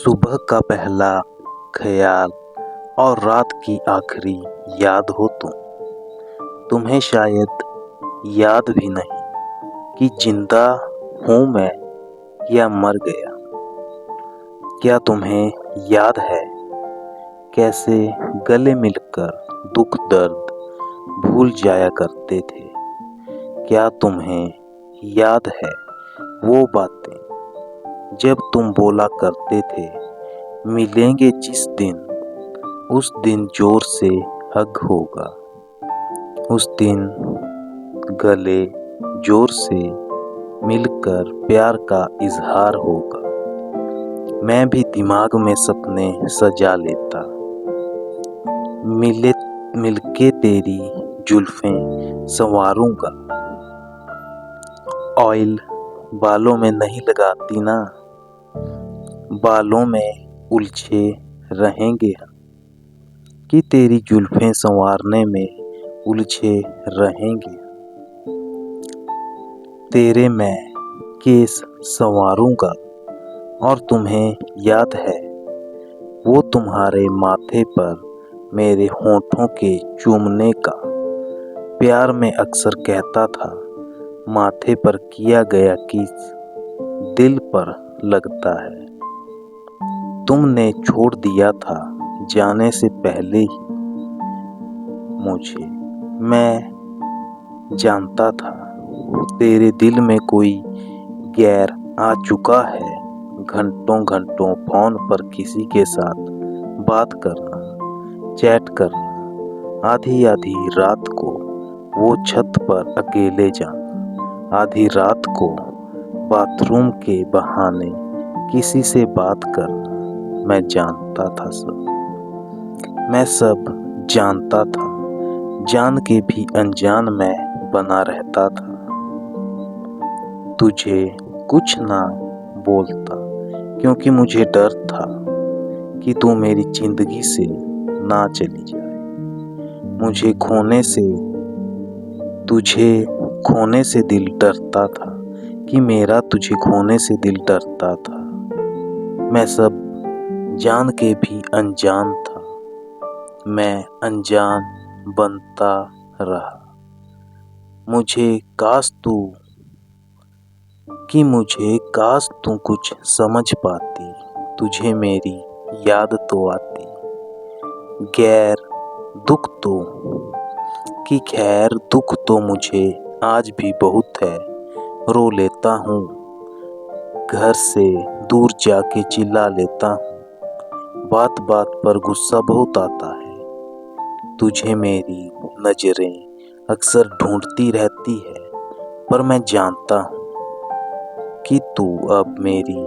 सुबह का पहला ख्याल और रात की आखिरी याद हो तुम्हें शायद याद भी नहीं कि जिंदा हूँ मैं या मर गया। क्या तुम्हें याद है कैसे गले मिलकर दुख दर्द भूल जाया करते थे? क्या तुम्हें याद है वो बातें जब तुम बोला करते थे मिलेंगे जिस दिन, उस दिन जोर से हग होगा, उस दिन गले जोर से मिलकर प्यार का इजहार होगा। मैं भी दिमाग में सपने सजा लेता, मिलके तेरी जुल्फें संवारूंगा। ऑयल बालों में नहीं लगाती ना, बालों में उलझे रहेंगे हम कि तेरी जुल्फें संवारने में उलझे रहेंगे। तेरे मैं केस संवारूंगा और तुम्हें याद है वो तुम्हारे माथे पर मेरे होठों के चूमने का। प्यार में अक्सर कहता था माथे पर किया गया किस दिल पर लगता है। तुमने छोड़ दिया था जाने से पहले ही मुझे, मैं जानता था तेरे दिल में कोई गैर आ चुका है। घंटों घंटों फोन पर किसी के साथ बात करना, चैट करना, आधी आधी रात को वो छत पर अकेले जाना, आधी रात को बाथरूम के बहाने किसी से बात करना। मैं जानता था सब, मैं सब जानता था, जान के भी अनजान मैं बना रहता था। तुझे कुछ ना बोलता क्योंकि मुझे डर था कि तू मेरी जिंदगी से ना चली जाए। मुझे तुझे खोने से दिल डरता था कि मेरा तुझे खोने से दिल डरता था। मैं सब जान के भी अनजान था, मैं अनजान बनता रहा। मुझे काश तू कुछ समझ पाती, तुझे मेरी याद तो आती। खैर दुख तो मुझे आज भी बहुत है, रो लेता हूँ, घर से दूर जाके चिल्ला लेता हूँ। बात बात पर गुस्सा बहुत आता है, तुझे मेरी नजरें अक्सर ढूंढती रहती है, पर मैं जानता हूँ कि तू अब मेरी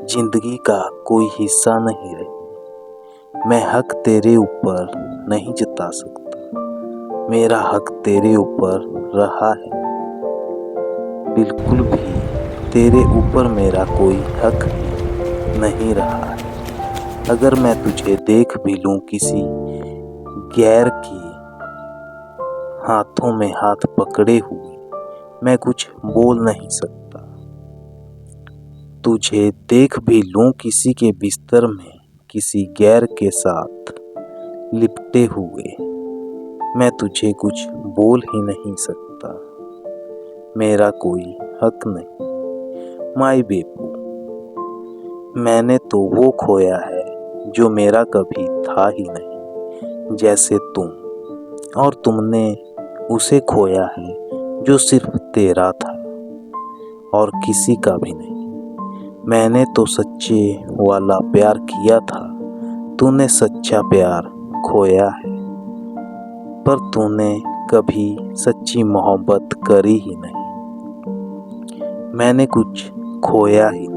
जिंदगी का कोई हिस्सा नहीं रही। मैं हक तेरे ऊपर नहीं जता सकता, मेरा हक तेरे ऊपर रहा है। बिल्कुल भी तेरे ऊपर मेरा कोई हक नहीं रहा है। अगर मैं तुझे देख भी लूं किसी गैर की हाथों में हाथ पकड़े हुए, मैं कुछ बोल नहीं सकता। तुझे देख भी लूं किसी के बिस्तर में किसी गैर के साथ लिपटे हुए, मैं तुझे कुछ बोल ही नहीं सकता। मेरा कोई हक नहीं। माय बेबू, मैंने तो वो खोया है जो मेरा कभी था ही नहीं, जैसे तुम, और तुमने उसे खोया है जो सिर्फ तेरा था और किसी का भी नहीं। मैंने तो सच्चे वाला प्यार किया था, तूने सच्चा प्यार खोया है, पर तूने कभी सच्ची मोहब्बत करी ही नहीं। मैंने कुछ खोया ही नहीं।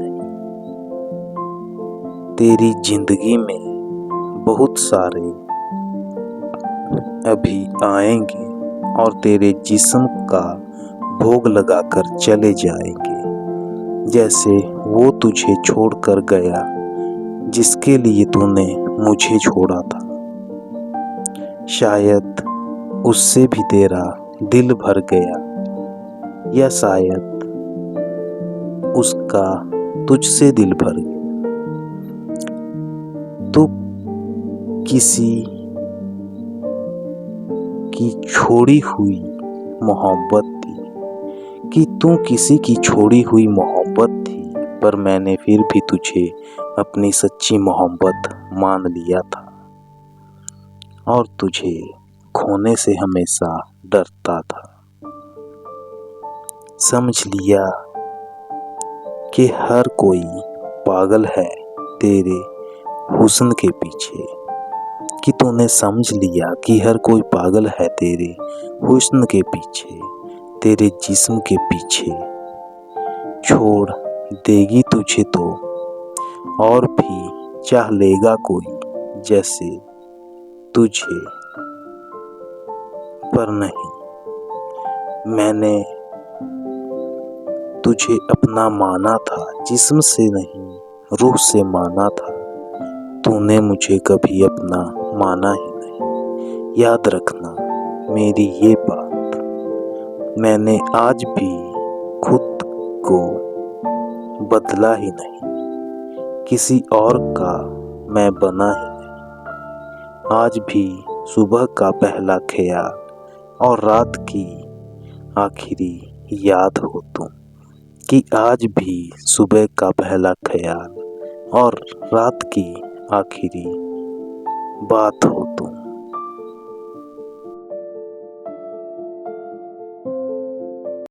तेरी जिंदगी में बहुत सारे अभी आएंगे और तेरे जिस्म का भोग लगाकर चले जाएंगे, जैसे वो तुझे छोड़कर गया जिसके लिए तूने मुझे छोड़ा था। शायद उससे भी तेरा दिल भर गया, या शायद उसका तुझसे दिल भर गया। तू किसी की छोड़ी हुई मोहब्बत थी, कि तू किसी की छोड़ी हुई मोहब्बत थी, पर मैंने फिर भी तुझे अपनी सच्ची मोहब्बत मान लिया था और तुझे खोने से हमेशा डरता था। समझ लिया कि हर कोई पागल है तेरे हुस्न के पीछे, कि तूने समझ लिया कि हर कोई पागल है तेरे हुस्न के पीछे, तेरे जिस्म के पीछे। छोड़ देगी तुझे तो और भी चाह लेगा कोई जैसे तुझे, पर नहीं, मैंने तुझे अपना माना था, जिस्म से नहीं रूह से माना था। तूने मुझे कभी अपना माना ही नहीं। याद रखना मेरी ये बात, मैंने आज भी खुद को बदला ही नहीं, किसी और का मैं बना ही नहीं। आज भी सुबह का पहला ख्याल और रात की आखिरी याद हो तुम, कि आज भी सुबह का पहला ख्याल और रात की आखिरी बात हो तुम।